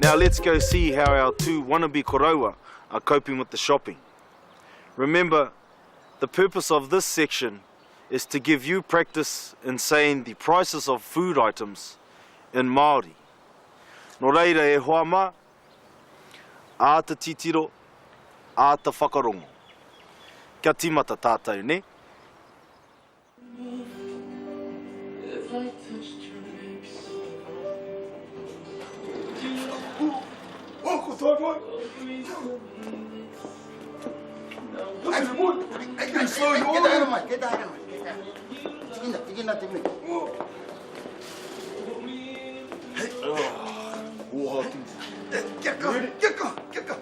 Now let's go see how our two wannabe koraua are coping with the shopping. Remember, the purpose of this section is to give you practice in saying the prices of food items in Māori. Nō reira e hoa mā, ā te titiro, ā te whakarongo. Kia tīmata tātou, ne? Get down, Tikanga te me. Get go.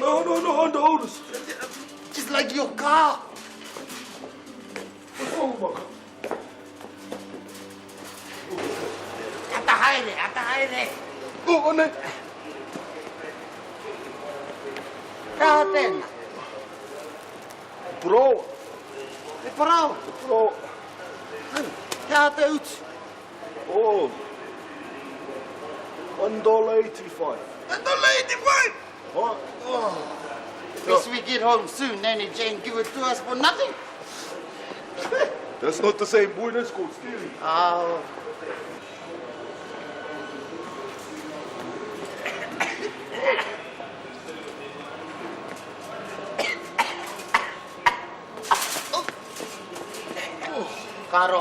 No, hold us. Just like your car. What's wrong with my car? Atahaere. Oh, ne. Ka tēnā. Bro. E parau. Bro. Kia te utu. Oh. $1.85. $1.85. What? Oh. Guess we get home soon, Nanny Jane give it to us for nothing. That's not the same, boy. That's called stealing. Oh. Karo.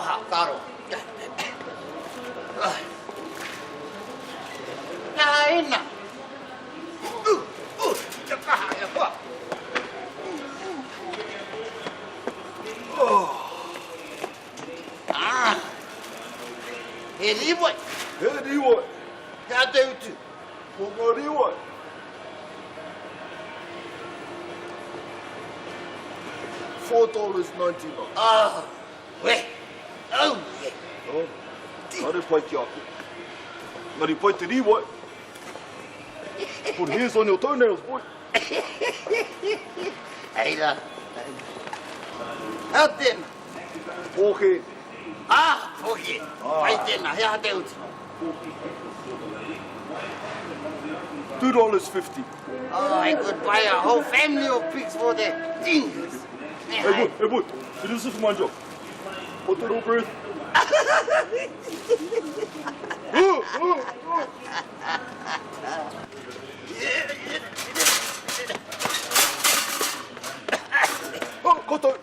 Kaina. Heriwai. Kia te utu. $4.99. Ah, we. Oh, yeah. Oh, ngare pai ki aku. Ngare pai te riwai. Put hairs on your toenails, boy. Hey, la. How then? Okay. Ah, okay. Pai tēnā, hea te utu. $2.50. Oh, I could buy a whole family of pigs for that thing. Hey, boy. This is for my job. Put it over it. Oh, koto.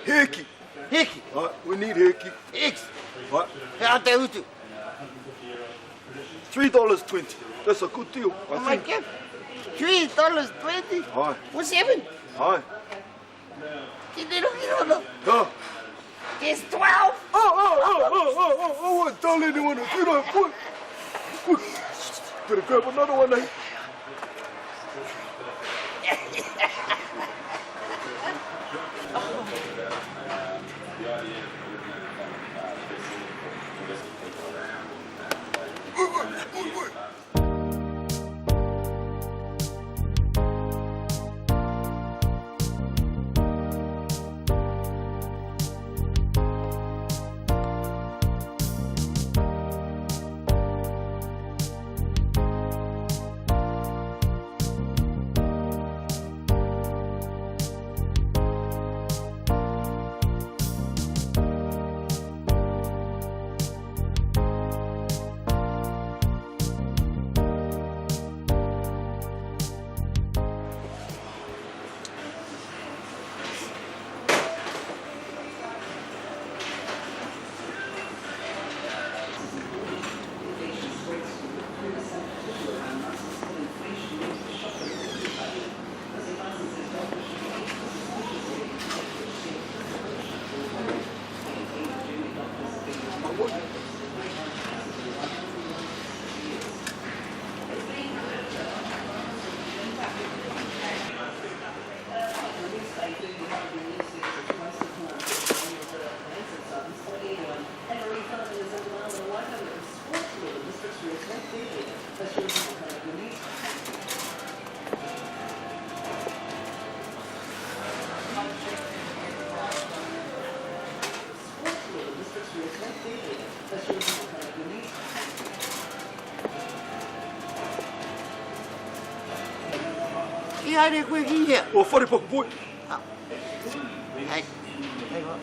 Heki. We need heki. Eggs. What? Hea te utu. $3.20. That's a good deal. Oh my God. $3.20? Aye. For 7? Aye. Kino. Yeah. It's 12. Oh, tell anyone. You know, quick. Better grab another one, eh? I haere koe ki hea. O whare paku poi. Hei. Hei wa.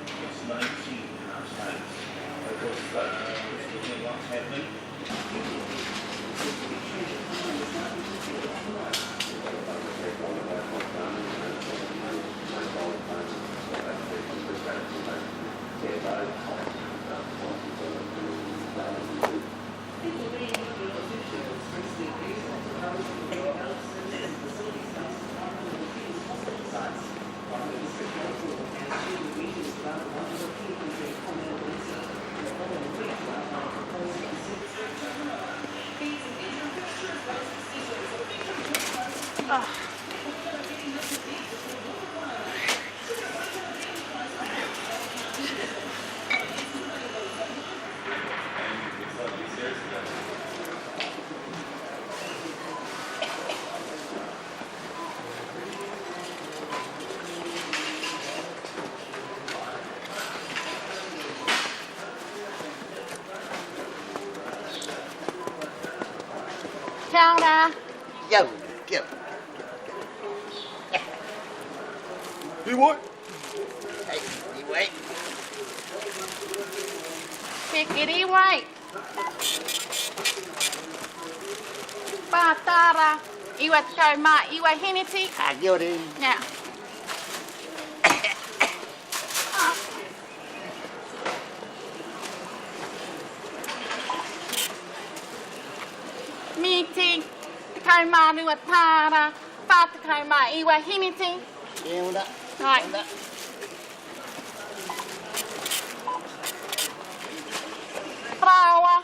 Kia ora. Yo, yo. I wai. Hei, I wai. Te kiri wai. Pātara. Iwa takau mā iwa hiniti. Ha, kia ora. Nā. Miti. Takau mā rua tāra. Pā takau mā iwa hiniti. Kia ora. Right. Kia ora. Prawa.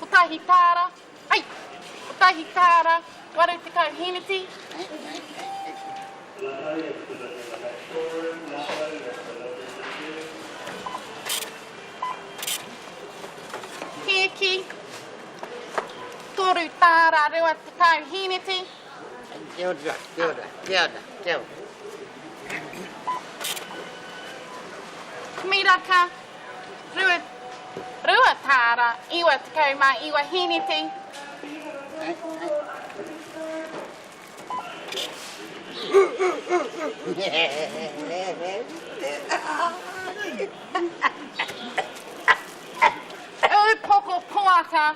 Putahi tāra. Ai. Putahi tāra. Waru takau hiniti. Hei, hei, hei. Hiki. Toru tāra rua takau hiniti. Kia ora, kia ora, kia ora, kia ora. Miraka. Rua tāra. Iwa takau mā iwa hiniti. Hei, O poko poaka.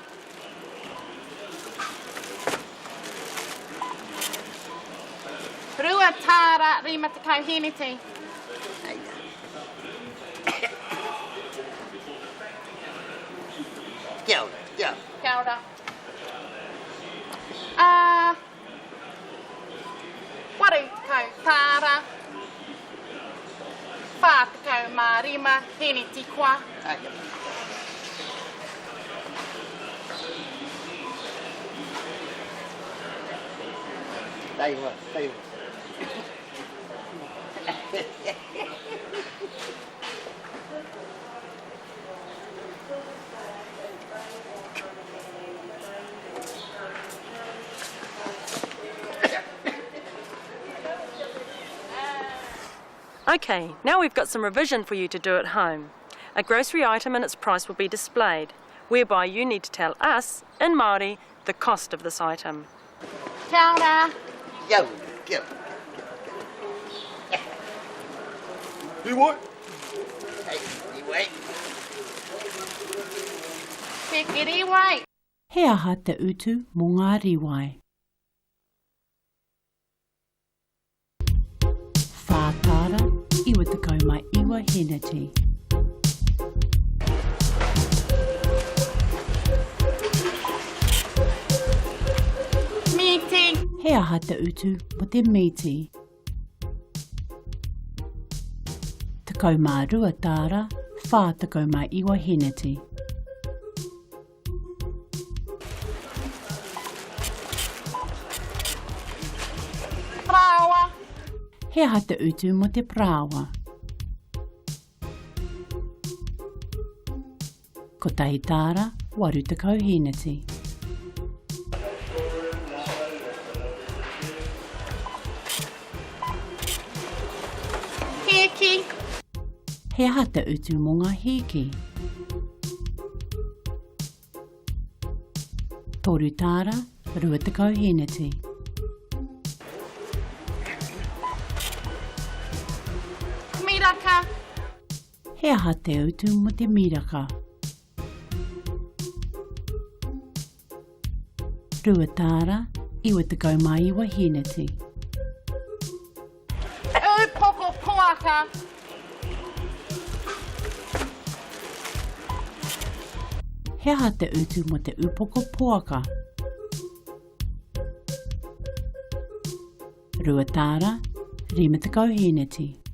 Rua tāra rima takau hiniti. hei. Kia ora, kia ora. Kia ora. Waru takau tāra. Whā takau mā rima hiniti koa. Hei. Đây mà, đây mà. Okay, now we've got some revision for you to do at home. A grocery item and its price will be displayed, whereby you need to tell us, in Māori, the cost of this item. Kia ora. Yo, yo. I wai. Hey, I wai. Te kiri wai. He aha te utu mō ngā riwai. Whātara, iwa takau mai iwa henati. Miti. He aha te utu mo te miti. Takau mā rua tāra, whā takau mai iwa henati. Prawa. He aha te utu mo te prawa. Ko tahi tāra, waru takau henati. Heki. He aha te utu mō ngā heki. Toru tāra, rua takau henati. miraka. He aha te utu mo te miraka. Ruatāra, iwa tekau mai iwa hineti. Poko poaka. He aha te utu mo te upoko poaka. Ruatāra, rima tekau hineti.